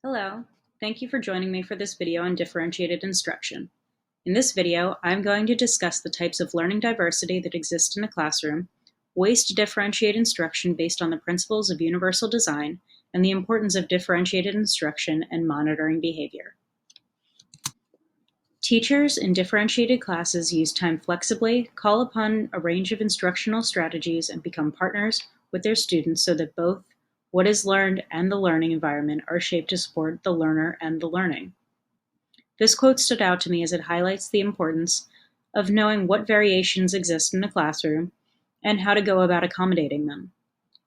Hello, thank you for joining me for this video on differentiated instruction. In this video, I'm going to discuss the types of learning diversity that exist in a classroom, ways to differentiate instruction based on the principles of universal design, and the importance of differentiated instruction and monitoring behavior. Teachers in differentiated classes use time flexibly, call upon a range of instructional strategies, and become partners with their students so that both what is learned and the learning environment are shaped to support the learner and the learning. This quote stood out to me as it highlights the importance of knowing what variations exist in a classroom and how to go about accommodating them.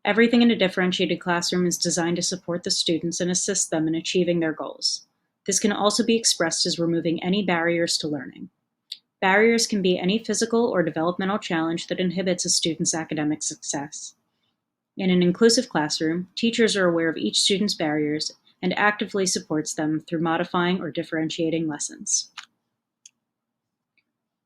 Everything in a differentiated classroom is designed to support the students and assist them in achieving their goals. This can also be expressed as removing any barriers to learning. Barriers can be any physical or developmental challenge that inhibits a student's academic success. In an inclusive classroom, teachers are aware of each student's barriers and actively supports them through modifying or differentiating lessons.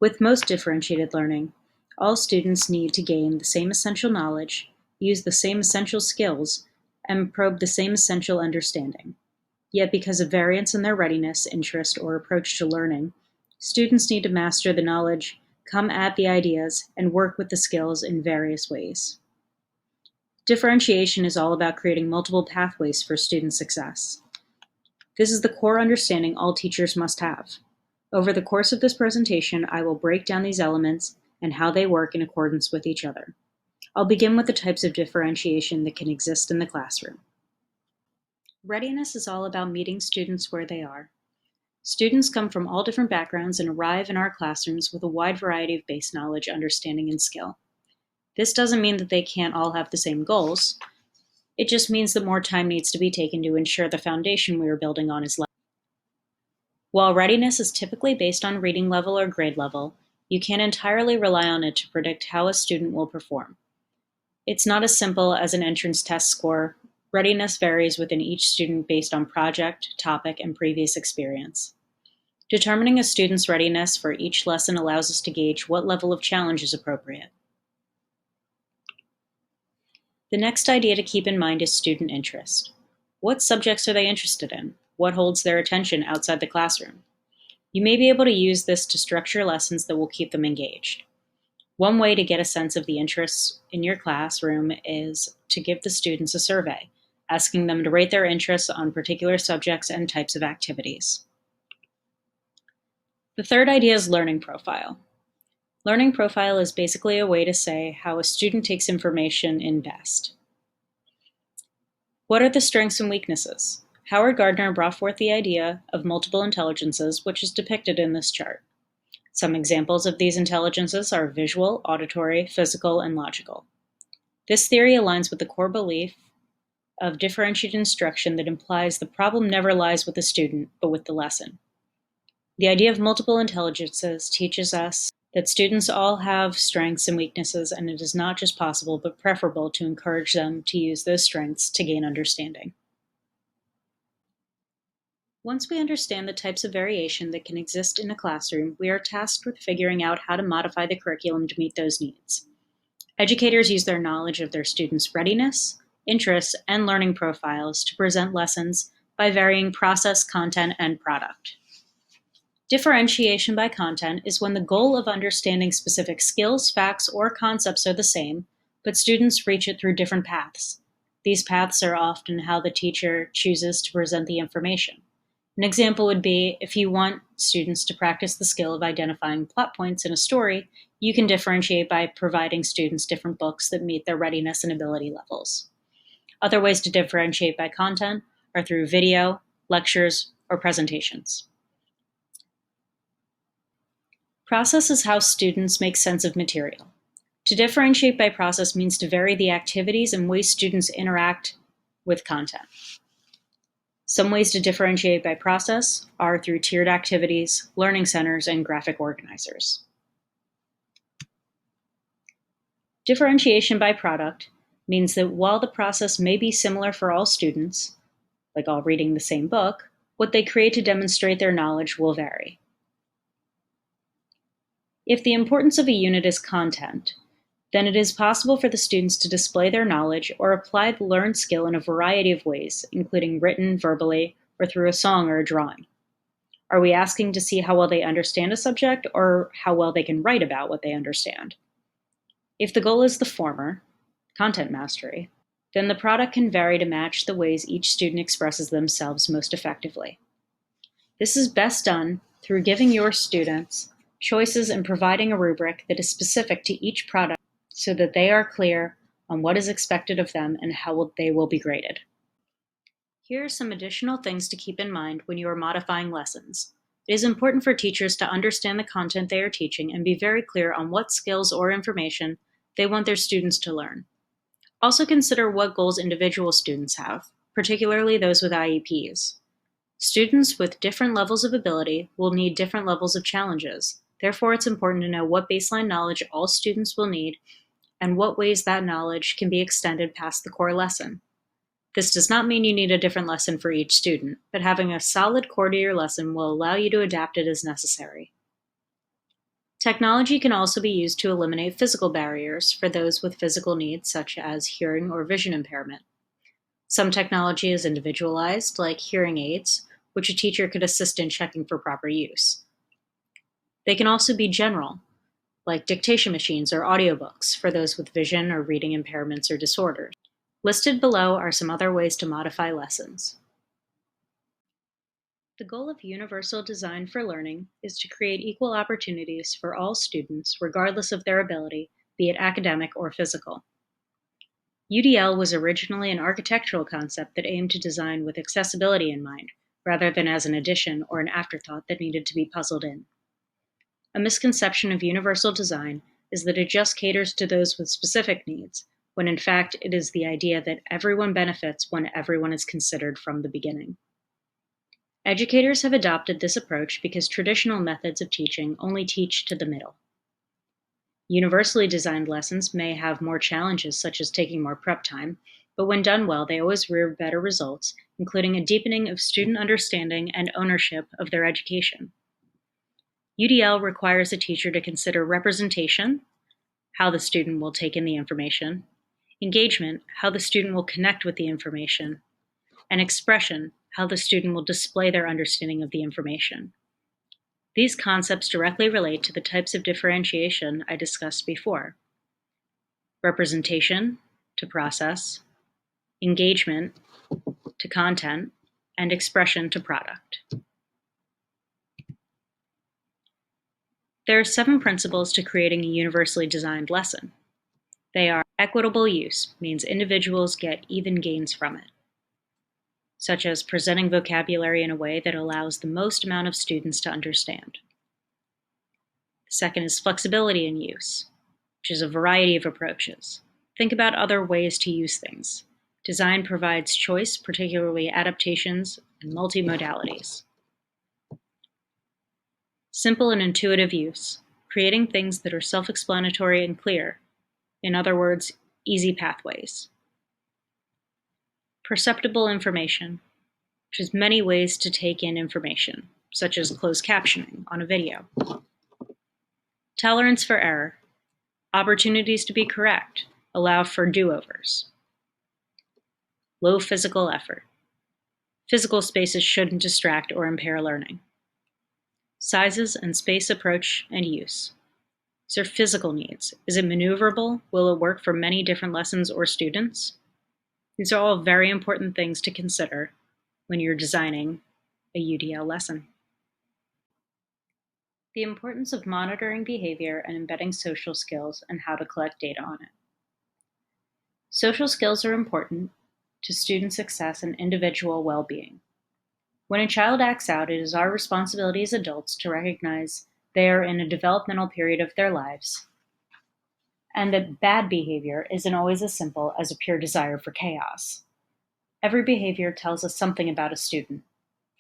With most differentiated learning, all students need to gain the same essential knowledge, use the same essential skills, and probe the same essential understanding. Yet because of variance in their readiness, interest, or approach to learning, students need to master the knowledge, come at the ideas, and work with the skills in various ways. Differentiation is all about creating multiple pathways for student success. This is the core understanding all teachers must have. Over the course of this presentation, I will break down these elements and how they work in accordance with each other. I'll begin with the types of differentiation that can exist in the classroom. Readiness is all about meeting students where they are. Students come from all different backgrounds and arrive in our classrooms with a wide variety of base knowledge, understanding, and skill. This doesn't mean that they can't all have the same goals. It just means that more time needs to be taken to ensure the foundation we are building on is level. While readiness is typically based on reading level or grade level, you can't entirely rely on it to predict how a student will perform. It's not as simple as an entrance test score. Readiness varies within each student based on project, topic, and previous experience. Determining a student's readiness for each lesson allows us to gauge what level of challenge is appropriate. The next idea to keep in mind is student interest. What subjects are they interested in? What holds their attention outside the classroom? You may be able to use this to structure lessons that will keep them engaged. One way to get a sense of the interests in your classroom is to give the students a survey, asking them to rate their interests on particular subjects and types of activities. The third idea is learning profile. Learning profile is basically a way to say how a student takes information in best. What are the strengths and weaknesses? Howard Gardner brought forth the idea of multiple intelligences, which is depicted in this chart. Some examples of these intelligences are visual, auditory, physical, and logical. This theory aligns with the core belief of differentiated instruction that implies the problem never lies with the student, but with the lesson. The idea of multiple intelligences teaches us that students all have strengths and weaknesses, and it is not just possible, but preferable to encourage them to use those strengths to gain understanding. Once we understand the types of variation that can exist in a classroom, we are tasked with figuring out how to modify the curriculum to meet those needs. Educators use their knowledge of their students' readiness, interests, and learning profiles to present lessons by varying process, content, and product. Differentiation by content is when the goal of understanding specific skills, facts, or concepts are the same, but students reach it through different paths. These paths are often how the teacher chooses to present the information. An example would be if you want students to practice the skill of identifying plot points in a story, you can differentiate by providing students different books that meet their readiness and ability levels. Other ways to differentiate by content are through video, lectures, or presentations. Process is how students make sense of material. To differentiate by process means to vary the activities and ways students interact with content. Some ways to differentiate by process are through tiered activities, learning centers, and graphic organizers. Differentiation by product means that while the process may be similar for all students, like all reading the same book, what they create to demonstrate their knowledge will vary. If the importance of a unit is content, then it is possible for the students to display their knowledge or apply the learned skill in a variety of ways, including written, verbally, or through a song or a drawing? Are we asking to see how well they understand a subject or how well they can write about what they understand? If the goal is the former, content mastery, then the product can vary to match the ways each student expresses themselves most effectively. This is best done through giving your students choices and providing a rubric that is specific to each product so that they are clear on what is expected of them and how they will be graded. Here are some additional things to keep in mind when you are modifying lessons. It is important for teachers to understand the content they are teaching and be very clear on what skills or information they want their students to learn. Also consider what goals individual students have, particularly those with IEPs. Students with different levels of ability will need different levels of challenges. Therefore, it's important to know what baseline knowledge all students will need and what ways that knowledge can be extended past the core lesson. This does not mean you need a different lesson for each student, but having a solid core to your lesson will allow you to adapt it as necessary. Technology can also be used to eliminate physical barriers for those with physical needs such as hearing or vision impairment. Some technology is individualized, like hearing aids, which a teacher could assist in checking for proper use. They can also be general, like dictation machines or audiobooks for those with vision or reading impairments or disorders. Listed below are some other ways to modify lessons. The goal of universal design for learning is to create equal opportunities for all students, regardless of their ability, be it academic or physical. UDL was originally an architectural concept that aimed to design with accessibility in mind, rather than as an addition or an afterthought that needed to be puzzled in. A misconception of universal design is that it just caters to those with specific needs, when in fact it is the idea that everyone benefits when everyone is considered from the beginning. Educators have adopted this approach because traditional methods of teaching only teach to the middle. Universally designed lessons may have more challenges, such as taking more prep time, but when done well, they always rear better results, including a deepening of student understanding and ownership of their education. UDL requires a teacher to consider representation, how the student will take in the information, engagement, how the student will connect with the information, and expression, how the student will display their understanding of the information. These concepts directly relate to the types of differentiation I discussed before: representation to process, engagement to content, and expression to product. There are 7 principles to creating a universally designed lesson. They are: equitable use, means individuals get even gains from it, such as presenting vocabulary in a way that allows the most amount of students to understand. The second is flexibility in use, which is a variety of approaches. Think about other ways to use things. Design provides choice, particularly adaptations and multimodalities. Simple and intuitive use, creating things that are self-explanatory and clear. In other words, easy pathways. Perceptible information, which is many ways to take in information, such as closed captioning on a video. Tolerance for error, opportunities to be correct, allow for do-overs. Low physical effort. Physical spaces shouldn't distract or impair learning. Sizes and space approach and use. These are physical needs. Is it maneuverable? Will it work for many different lessons or students? These are all very important things to consider when you're designing a UDL lesson. The importance of monitoring behavior and embedding social skills and how to collect data on it. Social skills are important to student success and individual well-being. When a child acts out, it is our responsibility as adults to recognize they are in a developmental period of their lives, and that bad behavior isn't always as simple as a pure desire for chaos. Every behavior tells us something about a student.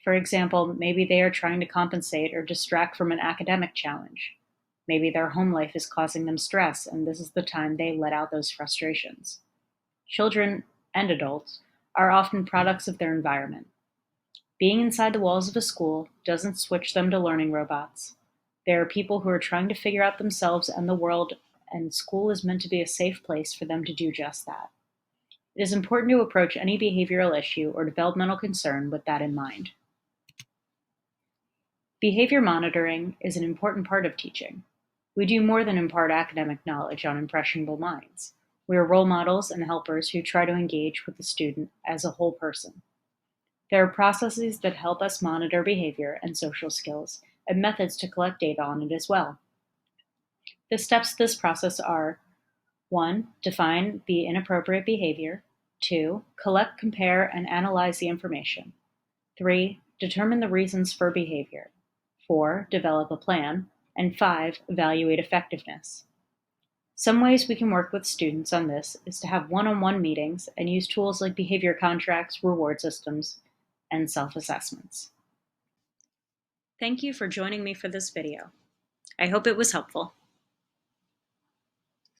For example, maybe they are trying to compensate or distract from an academic challenge. Maybe their home life is causing them stress, and this is the time they let out those frustrations. Children and adults are often products of their environment. Being inside the walls of a school doesn't switch them to learning robots. There are people who are trying to figure out themselves and the world, and school is meant to be a safe place for them to do just that. It is important to approach any behavioral issue or developmental concern with that in mind. Behavior monitoring is an important part of teaching. We do more than impart academic knowledge on impressionable minds. We are role models and helpers who try to engage with the student as a whole person. There are processes that help us monitor behavior and social skills, and methods to collect data on it as well. The steps to this process are: 1. Define the inappropriate behavior. 2. Collect, compare, and analyze the information. 3. Determine the reasons for behavior. 4. Develop a plan. And 5. Evaluate effectiveness. Some ways we can work with students on this is to have one-on-one meetings and use tools like behavior contracts, reward systems, and self-assessments. Thank you for joining me for this video. I hope it was helpful.